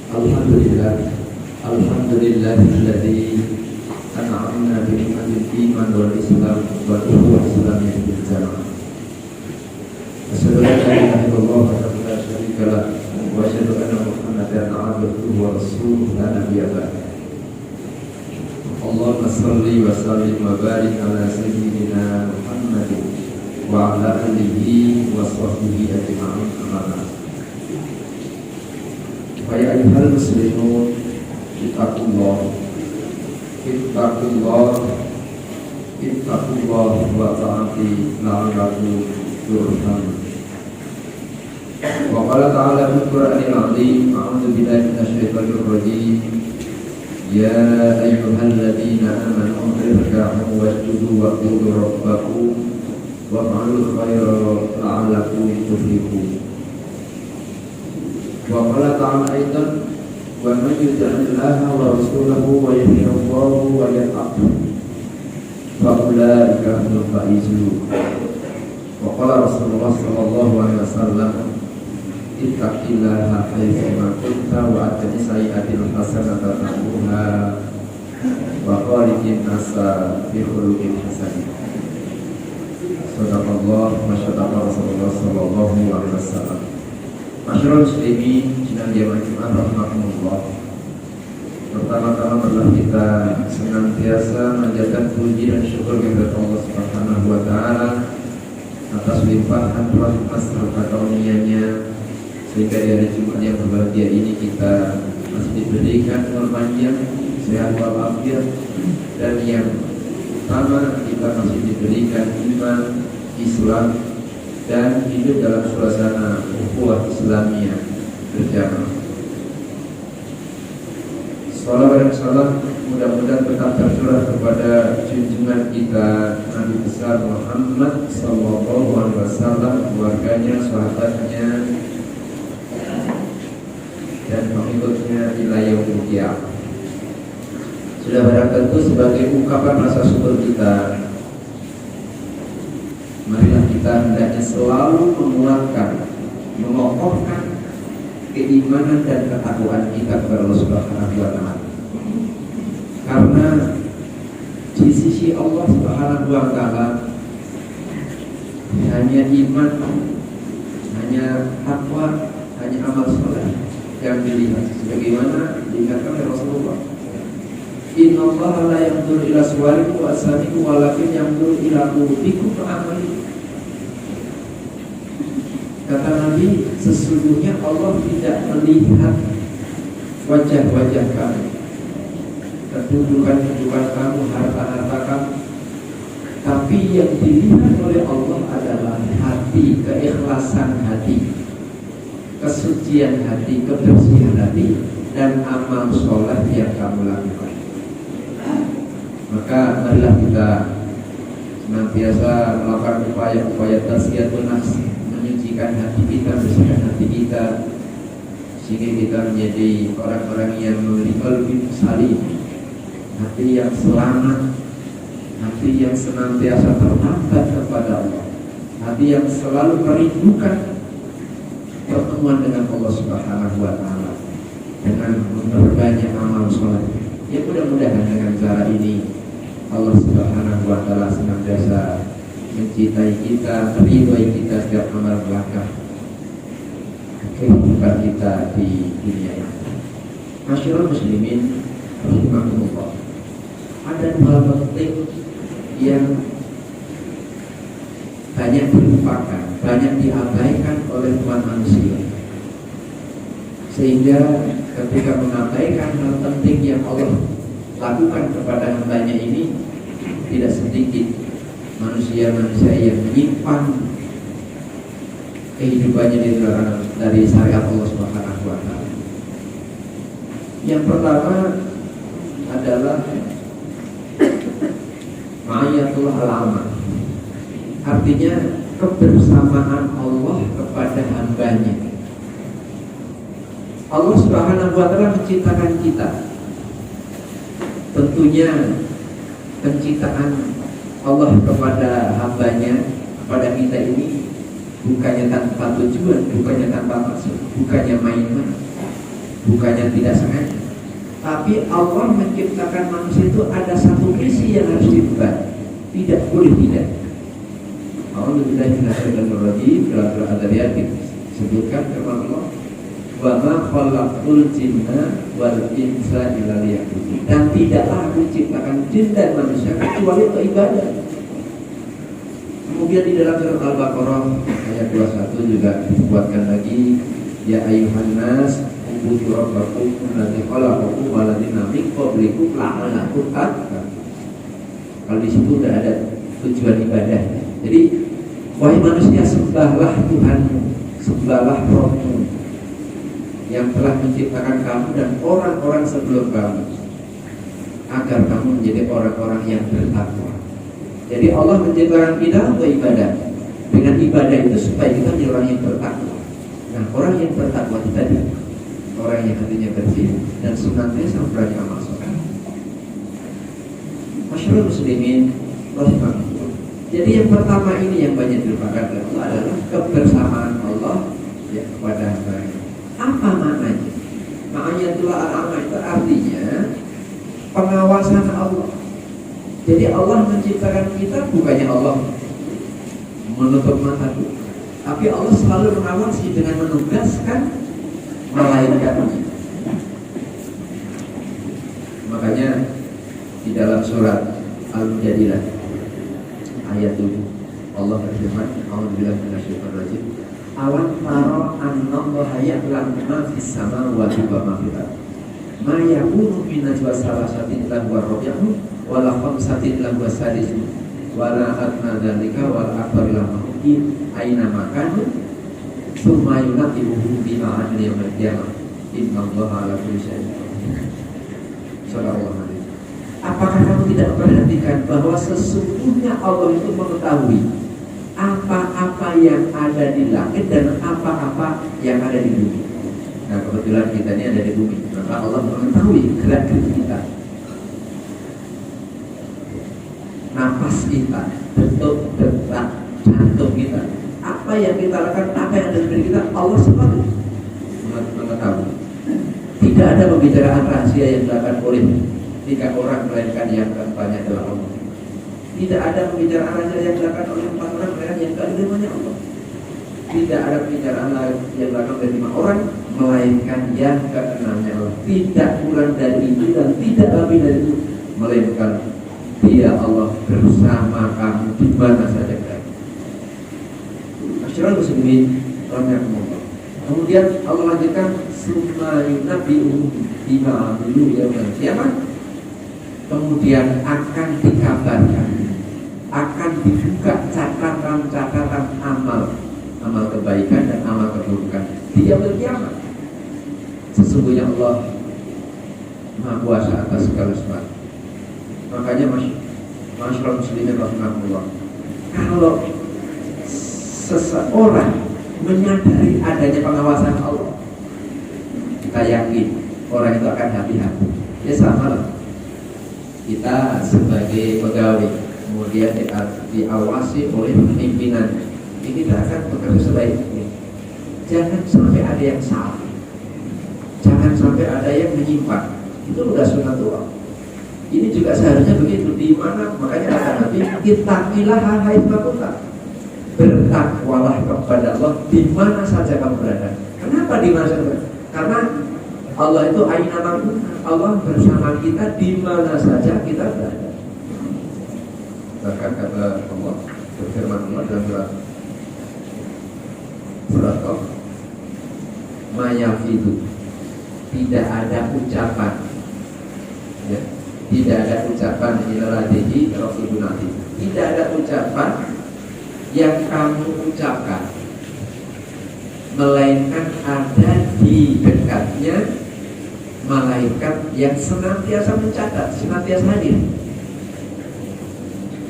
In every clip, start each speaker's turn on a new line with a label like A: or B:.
A: Alhamdulillah, alhamdulillahilladzi an'amna bi ni'matil iman wal islam wal ihsan bil jamaah. Asyhadu an la ilaha illallah wahdahu la syarika lah wa asyhadu anna Muhammadan abduhu wa rasuluhu la nabiyya ba'dahu. Allahumma shalli wa sallim wa barik ala sayyidina Muhammadin wa ala alihi wa sahbihi ajma'in. Amma ba'd. Ya ayyuhal muslimun, ittaqullah wa ta'ati la'allakum turhamun. Wa qala ta'ala fil Qur'anil 'azim, a'udzu billahi minasy syaithanir rajim. Ya ayyuhalladzina amanu irka'u wasjudu wa'budu rabbakum wa'malul khaira la'allakum tuflihun. Wa qala ta'ala aidan wa man yuti'illaha wa rasulahu wa yuhibbuhu wa yata'ahu fa ulaika humul faizun. Wa qala Rasulullah sallallahu alaihi wasallam ittaqillaha haitsu ma kunta wa atbi sayyi'atil hasanata tamhuha wa khaliqin nasa bi khuluqin hasan. Sadaqallah wa sadaqa Rasulullah sallallahu alaihi wasallam. Masyarul muslimin, sidang jamaah Jumat rahimakumullah. Pertama-tama adalah kita senantiasa menjadikan puji dan syukur kepada Allah Subhanahu wa taala atas limpahan rahmat serta karunia-Nya, sehingga di hari Jumat yang berbahagia ini kita masih diberikan umur panjang, sehat walafiat, dan yang utama kita masih diberikan iman, Islam, dan hidup dalam suasana ukhuwah Islamiyah berjamaah. Salawat dan salam mudah-mudahan tetap tercurah kepada junjungan kita Nabi besar Muhammad sallallahu alaihi wasallam, keluarganya, sahabatnya, dan pengikutnya ila yaumil qiyamah. Sudah barang tentu sebagai ungkapan rasa syukur kita, marilah kita hendaknya selalu menguatkan, mengokohkan keimanan dan ketakwaan kita kepada Allah Subhanahu wa taala. Karena di sisi Allah Subhanahu wa taala hanya iman, hanya takwa, hanya amal saleh yang dilihat, sebagaimana diingatkan oleh Rasulullah. Inna Allah la yanzuru ila suwarikum wa asamikum walakin yanzuru ila qulubikum wa a'malikum. Kata Nabi, sesungguhnya Allah tidak melihat wajah-wajah kamu, kedudukan-kedudukan kamu, harta-harta kamu, tapi yang dilihat oleh Allah adalah hati, keikhlasan hati, kesucian hati, kebersihan hati, dan amal soleh yang kamu lakukan. Maka marilah kita senantiasa melakukan upaya-upaya tazkiyatun nafs, menyucikan hati kita, bersihkan hati kita, sehingga kita menjadi orang-orang yang memiliki qalbun salim, hati yang selamat, hati yang senantiasa tertaat kepada Allah, hati yang selalu merindukan pertemuan dengan Allah Subhanahu wa taala, dengan memperbanyak amal saleh. Ya, mudah-mudahan dengan cara ini Allah Subhanahu wa taala senantiasa mencintai kita, meridhai kita setiap amal belakang kehidupan kita di dunia ini. Masyarul muslimin rahimakumullah. Ada dua hal penting yang banyak dilupakan, banyak diabaikan oleh umat manusia, sehingga ketika mengabaikan hal penting yang Allah lakukan kepada hambanya ini, tidak sedikit manusia-manusia yang menyimpan kehidupannya dari syariat Allah Subhanahu wa taala. Yang pertama adalah ma'iyatullah al-amal, artinya kebersamaan Allah kepada hambanya. Allah Subhanahu wa taala menciptakan kita. Tentunya penciptaan Allah kepada hambanya, kepada kita ini bukannya tanpa tujuan, bukannya tanpa maksud, bukannya main-main. bukannya tidak sengaja. Tapi Allah menciptakan manusia itu ada satu misi yang harus dibuat. Tidak boleh tidak. Alhamdulillah dalam surah Al-Adriyat disebutkan firman Allah, wa ma khalaqul jinna wal insa illa liya'budun. Dan tidaklah aku ciptakan jin dan manusia kecuali untuk ibadah. Kemudian di dalam surat Al-Baqarah ayat 21 juga disebutkan lagi, ya ayuhan nas ubudu rabbakum alladzi khalaqakum wal ladzina min qablikum la'allakum tattaqun. Kalau di situ sudah ada tujuan ibadah. Jadi wahai manusia, sembahlah Tuhanmu, sembahlah Rabbmu yang telah menciptakan kamu dan orang-orang sebelum kamu, agar kamu menjadi orang-orang yang bertakwa. Jadi Allah menciptakan kita untuk ibadah. Dengan ibadah itu supaya kita menjadi orang yang bertakwa. Nah, orang yang bertakwa itu tadi orang yang hatinya bersih dan sunatnya sampai amal soleh. Masyaallah muslimin rahimahullah. Jadi yang pertama ini yang banyak dilupakan oleh Allah adalah kebersamaan Allah ya kepada hamba. Apa maknanya? Maknanya itulah al-amma itu artinya pengawasan Allah. Jadi Allah menciptakan kita bukannya Allah menutup mata, tapi Allah selalu mengawasi dengan menugaskan malaikatnya. Makanya di dalam surat Al-Mujadilah ayat 7 Allah berfirman, a'udzubillahi minasyaitonir rajim, alam tara annallaha ya'lamu ma fis samawati wa ma fil ardh ma yakunu min najwa salasatin illa huwa rabi'uhum wa la khamsatin illa huwa sadisuhum wa la adna dzalika wal akbar lahu aina makanu tsumma yunabbi'uhum bima 'amila yaumil qiyamah innallaha 'ala kulli syai'in qadir. Sallallahu alaihi. Apakah kamu tidak perhatikan bahwa sesungguhnya Allah itu mengetahui apa-apa yang ada di langit dan apa-apa yang ada di bumi. Nah, kebetulan kita ini ada di bumi, maka Allah mengetahui gerak-gerik kita, nafas kita, bentuk detak jantung kita, apa yang kita lakukan, apa yang ada di diri kita, Allah selalu mengetahui. Tidak ada pembicaraan rahasia yang dilakukan oleh 3 orang melainkan yang keempatnya adalah Allah. Tidak ada pembicaraan rahasia yang dilakukan oleh 4 orang melainkan yang kelimanya Allah. Tidak ada pembicaraan yang dilakukan oleh 5 orang melainkan yang keenamnya Allah. Tidak kurang dari itu dan tidak lebih dari itu melainkan Dia Allah bersama kamu di mana saja berada. Masyaallah muslimin rahimahumullah. Kemudian Allah lanjutkan summa yunabbi'uhum bima 'amilu yaumil qiyamah. Kemudian akan dikabarkan, akan dibuka catatan-catatan amal kebaikan dan amal keburukan di yaumil qiyamah. Sesungguhnya Allah Maha Kuasa atas segala sesuatu. Makanya masyaallah muslimin rahimahullah, kalau seseorang menyadari adanya pengawasan Allah, kita yakin orang itu akan hati-hati. Ya sama lah, kita sebagai pegawai kemudian diawasi oleh pimpinan, ini tidak akan bekerja sebaiknya. Jangan sampai ada yang salah, jangan sampai ada yang menyimpang. Itu sudah sunatullah. Ini juga seharusnya begitu. Di mana makanya kata Nabi, ittaqillaha haitsu kunta. Bertakwalah kepada Allah di mana saja kamu berada. Kenapa di mana saja? Karena Allah itu aina makun. Allah bersama kita di mana saja kita berada. Bahkan kata Allah, berfirman Allah dalam surat Qaf, mayafidu, tidak ada ucapan, ya, tidak ada ucapan ilaladhi rasulunati, tidak ada ucapan yang kamu ucapkan melainkan ada di dekatnya malaikat yang senantiasa mencatat, senantiasa hadir.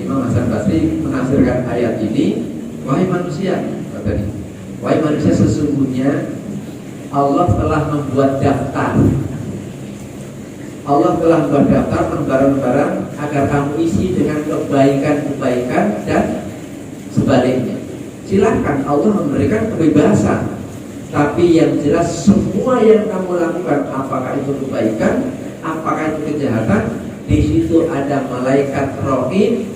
A: Imam Hasan Basri menafsirkan ayat ini, wahai manusia, katanya, wahai manusia, sesungguhnya Allah telah membuat daftar. Allah telah membuat daftar lembaran-lembaran agar kamu isi dengan kebaikan-kebaikan dan sebaliknya. Silakan, Allah memberikan kebebasan.
B: Tapi yang jelas semua yang kamu lakukan, apakah itu kebaikan, apakah itu kejahatan, di situ ada malaikat Raqib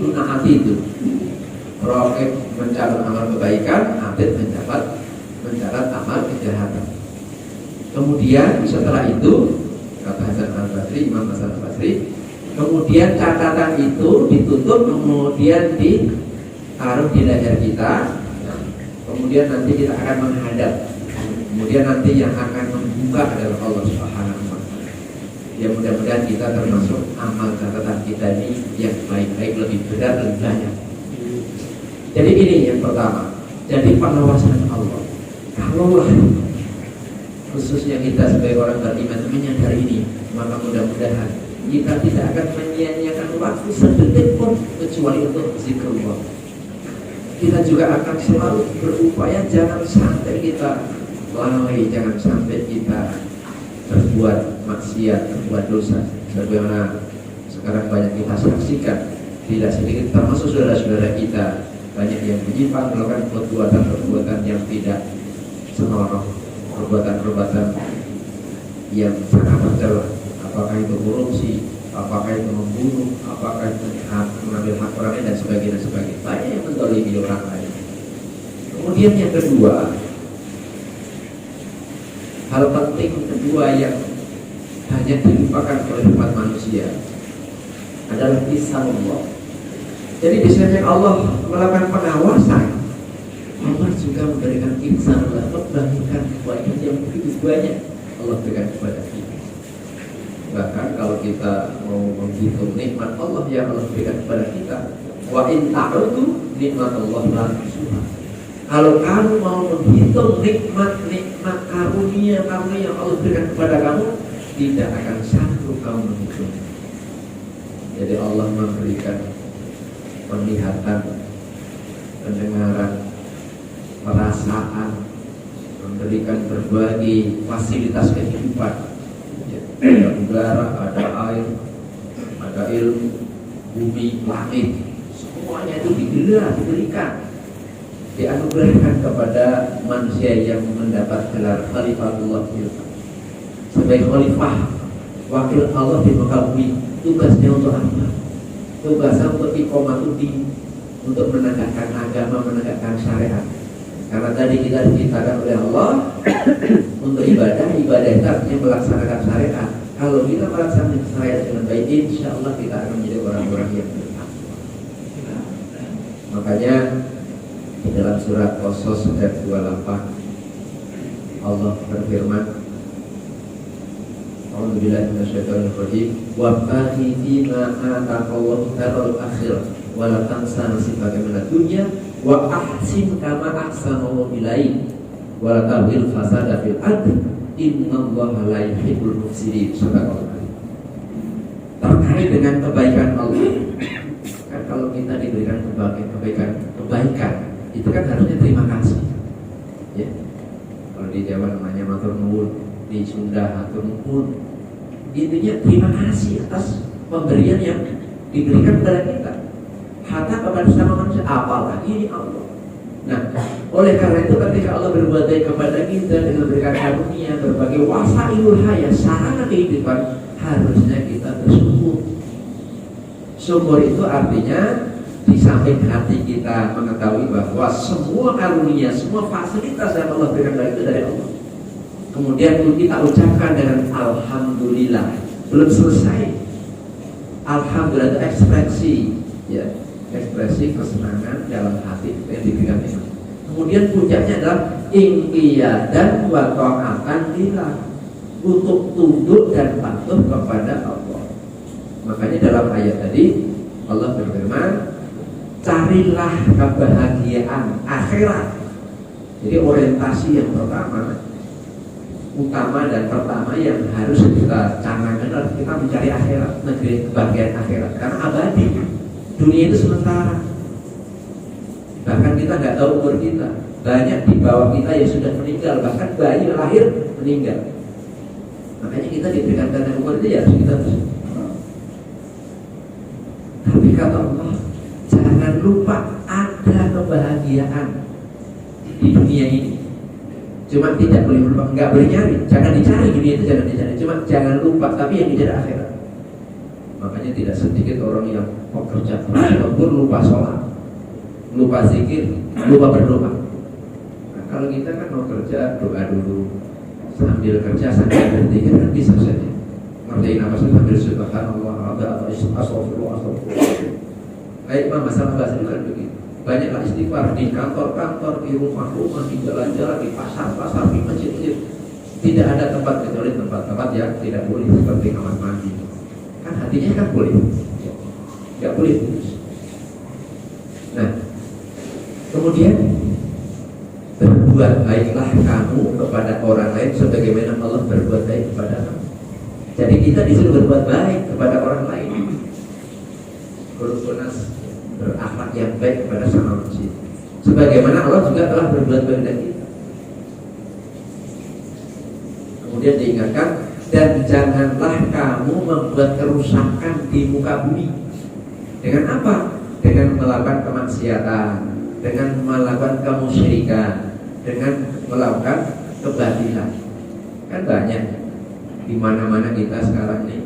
B: guna hati itu. Raqib mencatat amal kebaikan, Atid mencatat amal kejahatan. Kemudian setelah itu, kata Hasan al-Basri, Imam Hasan al-Basri, kemudian catatan itu ditutup, kemudian ditaruh di leher kita. Kemudian nanti kita akan menghadap. Kemudian nanti yang akan membuka adalah Allah Subhanahu wa Ta'ala. Ya mudah-mudahan kita termasuk amal catatan kita ini yang baik-baik, lebih berat, lebih banyak. Jadi ini yang pertama. Jadi pengawasan Allah. Kalaulah khususnya kita sebagai orang beriman menyadari ini, maka mudah-mudahan kita tidak akan menyia-nyiakan waktu sedetik pun kecuali untuk zikrullah. Kita juga akan selalu berupaya jangan sampai kita lalai, jangan sampai kita berbuat maksiat, berbuat dosa. Sebagaimana sekarang banyak kita saksikan, tidak sedikit termasuk saudara-saudara kita banyak yang menyimpang melakukan perbuatan-perbuatan yang tidak senonoh, perbuatan-perbuatan yang sangat tercela. Apakah itu korupsi, apakah itu membunuh, apakah itu mengambil hak orang lain dan sebagainya. Banyak yang menzalimi orang lain. Kemudian yang kedua, hal penting kedua yang hanya dilupakan oleh umat manusia adalah kisah Allah. Jadi di samping Allah melakukan pengawasan, Allah juga memberikan kisah Allah, membagikan kebaikan yang begitu banyak Allah berikan kepada kita. Bahkan kalau kita mau menghitung nikmat Allah yang Allah berikan kepada kita, wa in ta'udu nikmatullah la tuhsuha. Kalau kamu mau menghitung nikmat karunia yang Allah berikan kepada kamu, tidak akan sanggup kamu menghitung. Jadi Allah memberikan penglihatan, pendengaran, perasaan, memberikan berbagai fasilitas kehidupan. Ada udara, ada air, ada ilmu, bumi, langit, semuanya itu diberikan, dianugerahkan kepada manusia yang mendapat gelar Khalifatullah fil ardh. Sebagai khalifah, wakil Allah di muka bumi, tugasnya untuk apa? Tugasnya untuk iqamatuddin, untuk menegakkan agama, menegakkan syariat. Karena tadi kita diciptakan oleh Allah untuk ibadah itu artinya melaksanakan syariat. Kalau kita melaksanakan syariat dengan baik, insya Allah kita akan menjadi orang-orang yang bertakwa. Makanya di dalam surat Qasas ayat 28 Allah berfirman, A'udzubillahi minasyaitonir rajim, wabtaghi fima ataqallahu darul akhirah wa la tansa nasibaka minad dunya wa ahsin kama ahsanu ilaik wa la tabghil fasada fil ardh innallaha la yuhibbul mufsidin. Terkait dengan kebaikan Allah, kan kalau kita diberikan kebaikan itu kan harusnya terima kasih, ya. Kalau di Jawa namanya matur nuwun, di Sunda matur nuwun. Intinya terima kasih atas pemberian yang diberikan kepada kita, hatta kepada sesama manusia, apalagi ini Allah. Nah, oleh karena itu ketika Allah berbuat baik kepada kita dengan memberikan karunia berbagai wasailul hayat, sarana kehidupan, harusnya kita bersyukur. Syukur itu artinya di samping hati kita mengetahui bahwa semua karunia, semua fasilitas yang Allah berikan itu dari Allah. Kemudian kita ucapkan dengan alhamdulillah. Belum selesai. Alhamdulillah itu ekspresi, ya, ekspresi kesenangan dalam hati yang diberikan itu. Kemudian puncaknya adalah inqiyadan wa ta'atan lillah, untuk tunduk dan patuh kepada Allah. Makanya dalam ayat tadi Allah berfirman, carilah kebahagiaan akhirat. Jadi orientasi yang utama dan pertama yang harus kita canangkan adalah kita mencari akhirat, negeri kebahagiaan akhirat, karena abadi. Dunia itu sementara. Bahkan kita nggak tahu umur kita. Banyak di bawah kita yang sudah meninggal, bahkan bayi lahir meninggal. Makanya kita diberikan tanda umur itu ya harus kita. Tapi kata Allah, jangan lupa ada kebahagiaan di dunia ini. Cuma tidak boleh lupa, nggak boleh nyari. Jangan dicari dunia itu, jangan dicari. Cuma jangan lupa, tapi yang dicari akhirat. Makanya tidak sedikit orang yang bekerja keras, lembur, lupa sholat, lupa zikir, lupa berdoa. Nah, kalau kita kan mau kerja, doa dulu. Sambil kerja, sambil berzikir kan bisa saja. Ngerjain apa sih sambil subhanallah, astagfirullah. Kayak Imam masalah bahasa itu kan begitu. Banyaklah istighfar di kantor-kantor, di rumah-rumah, di jalan-jalan, di pasar-pasar, di masjid-masjid. Tidak ada tempat kecuali tempat-tempat yang tidak boleh seperti kamar mandi. Kan hatinya kan boleh, nggak boleh putus. Nah, kemudian berbuat baiklah kamu kepada orang lain sebagaimana Allah berbuat baik kepada kamu. Jadi kita disuruh berbuat baik kepada orang lain. Berukunas berakhlak yang baik kepada sama manusia. Sebagaimana Allah juga telah berbuat baik dengan kita. Kemudian diingatkan, dan janganlah kamu membuat kerusakan di muka bumi. Dengan apa? Dengan melakukan kemaksiatan, dengan melakukan kemusyrikan, dengan melakukan kebatilan. Kan banyak di mana-mana kita sekarang ini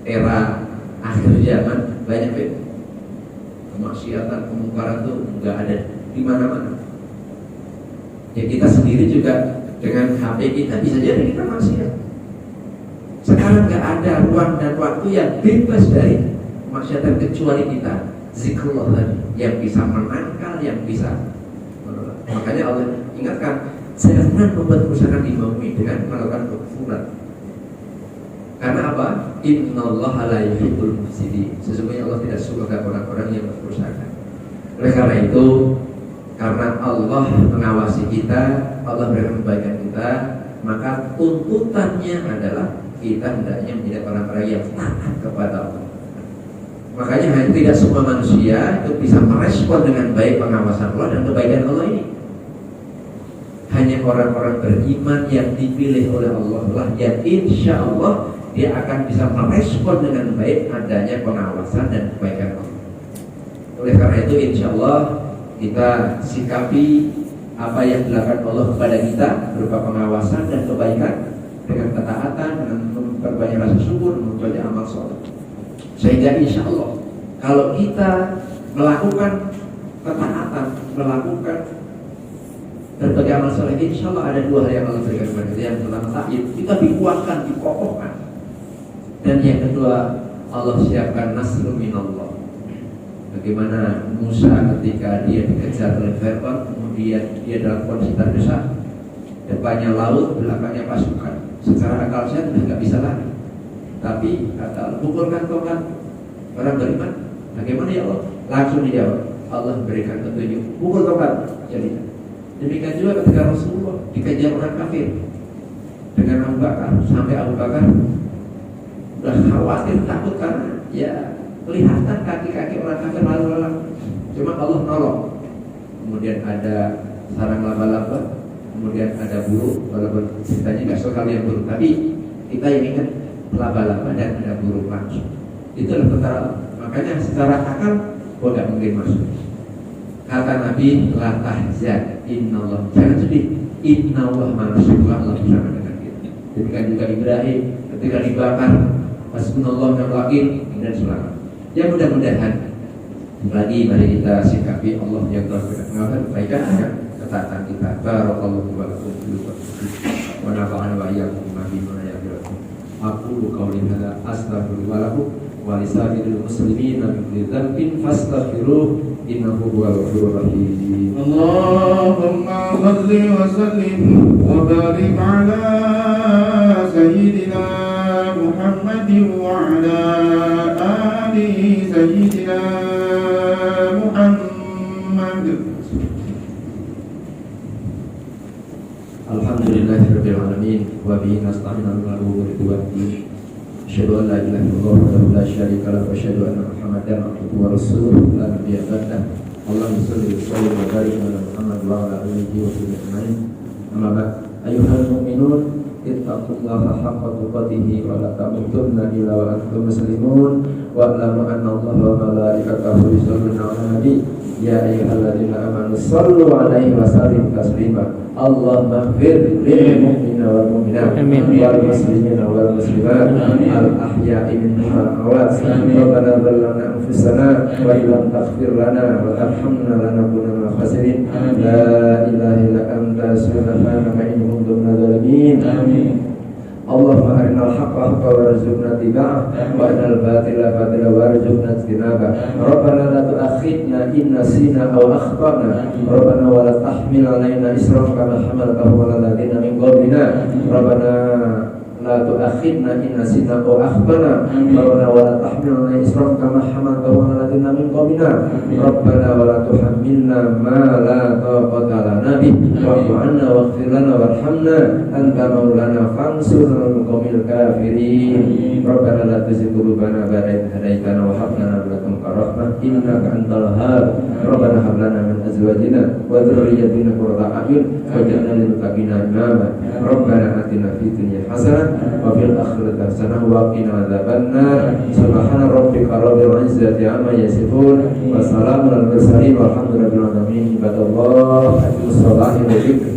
B: era akhir zaman, banyak kemaksiatan, kemungkaran itu nggak ada di mana-mana. Ya kita sendiri juga dengan HP kita bisa jadi kita maksiat. Sekarang nggak ada ruang dan waktu yang bebas dari kemaksiatan kecuali kita zikrullah tadi yang bisa menangkal, yang bisa menolak. Makanya Allah ingatkan, jangan membuat kerusakan di bumi dengan melakukan kekufuran. Karena apa? Innallaha la yuhibbul mufsidin. Sesungguhnya Allah tidak suka orang-orang yang berkerusakan. Oleh karena itu, karena Allah mengawasi kita, Allah berikan kebaikan kita, maka tuntutannya adalah kita hendaknya menjadi orang-orang yang taat kepada Allah. Makanya tidak semua manusia itu bisa merespon dengan baik pengawasan Allah dan kebaikan Allah ini. Hanya orang-orang beriman yang dipilih oleh Allah lah yang insya Allah dia akan bisa merespon dengan baik adanya pengawasan dan kebaikan Allah. Oleh karena itu insya Allah kita sikapi apa yang dilakukan Allah kepada kita berupa pengawasan dan kebaikan dengan ketaatan, dengan memperbanyak rasa syukur, memperbanyak amal soleh. Sehingga insya Allah kalau kita melakukan ketaatan, melakukan berbagai amal soleh, insya Allah ada dua hal yang Allah berikan kepada kita. Yang pertama, kita dikuatkan, dikokohkan. Dan yang kedua, Allah siapkan nasrul minallah. Bagaimana Musa ketika dia dikejar oleh Fir'aun, kemudian dia dalam kondisi terdesak, depannya laut, belakangnya pasukan. Secara akal sehat sudah nggak bisa lari. Tapi kata pukulkan tongkat orang beriman. Bagaimana ya Allah? Langsung dijawab. Allah berikan petunjuk. Pukul tongkat. Jadi demikian juga ketika Rasulullah dikejar orang kafir dengan Abu Bakar, sampai Abu Bakar udah khawatir, takut karena ya kelihatan kaki-kaki orang kafir lalu lalang. Cuma Allah nolong. Kemudian ada sarang laba-laba, kemudian ada burung, walaupun ceritanya nggak soal yang burung, tapi kita yang ingat laba-laba dan ada burung langsung. Itulah perkara. Makanya secara akal nggak mungkin masuk. Kata Nabi, la tahzan, innallah, jangan sedih, innallah ma'asyikum, Allah bersama dengan kita. Demikian juga Ibrahim ketika dibakar, hasbunallahu wa ni'mal wakil, dan selamat. Ya mudah-mudahan lagi mari kita sikapi Allah yang telah mengatur kebaikan dan ketaatan kita. Barakallahu lakum wa nafa'ana wa iyyakum bima ya'lamu. Aqulu qawli hadza astaghfirullah lakum wa lisa'iril muslimina min kulli dhanbin fastaghfiruh innahu huwal ghafurur rahim.
C: Allahumma shalli wa sallim wa barik ala sayyidina Muhammadin wa ala ali sayyidina Muhammad.
B: Alhamdulillahirabbil alamin wa bihi nasta'inu ala umuri dunya. Asyhadu an la ilaha illallah wa la syarika lahu wa asyhadu anna Muhammadan abduhu wa rasuluhu la nabiyya ba'dahu. Allahumma shalli wa barik ala Muhammad wa ala alihi wa sahbihi ajma'in. Amma ba'd. Ayyuhal mu'minun ittaqullaha haqqa tuqatih wa la tamutunna illa wa antum muslimun wa a'lamu anna Allaha wa malaikatahu yusholluna 'alan nabi Ya ayyuhalladzina amanu shallu 'alaihi wa sallimu taslima. Allahumma ighfir lil mu'minina wal mu'minat wal muslimina wal muslimat al ahya'i minhum wal amwat. Rabbana zalamna anfusana wa illam taghfir lana wa tarhamna lanakunanna minal khasirin. La ilaha illa anta subhanaka inni kuntu minadh dhalimin. Allahumma arinal haqqa haqqan warzuqna ittiba'ah wa arinal batila batilan warzuqna ijtinabah. Rabbana la tu'akhidna in nasina aw akhtana. Rabbana wa la tahmil 'alaina isran kama hamaltahu 'alal ladzina min qablina. Rabbana la tu'akhidna in nasina aw akhtana. Rabbana wa la tahmil 'alaina isran kama hamaltahu 'alal ladzina min qablina. Rabbana wa la tuhammilna ma la taqata lana bih wa'fu 'anna waghfir lana warhamna anta maulana fansurna 'alal qaumil kafirin. Rabbana la tuzigh qulubana ba'da idh hadaytana wa hab lana min ladunka rahmah innaka antal wahhab. Rabbana hab lana min azwajina wa dhurriyyatina qurrata a'yun waj'alna lil muttaqina imama. Rabbana atina fid dunya hasanah wa fil akhirati hasanah wa qina adzabannar. Subhana rabbika rabbil izzati amma yasifun wa salamun alal mursalin walhamdulillahi rabbil alamin. Ibadallah, aqimus salata wa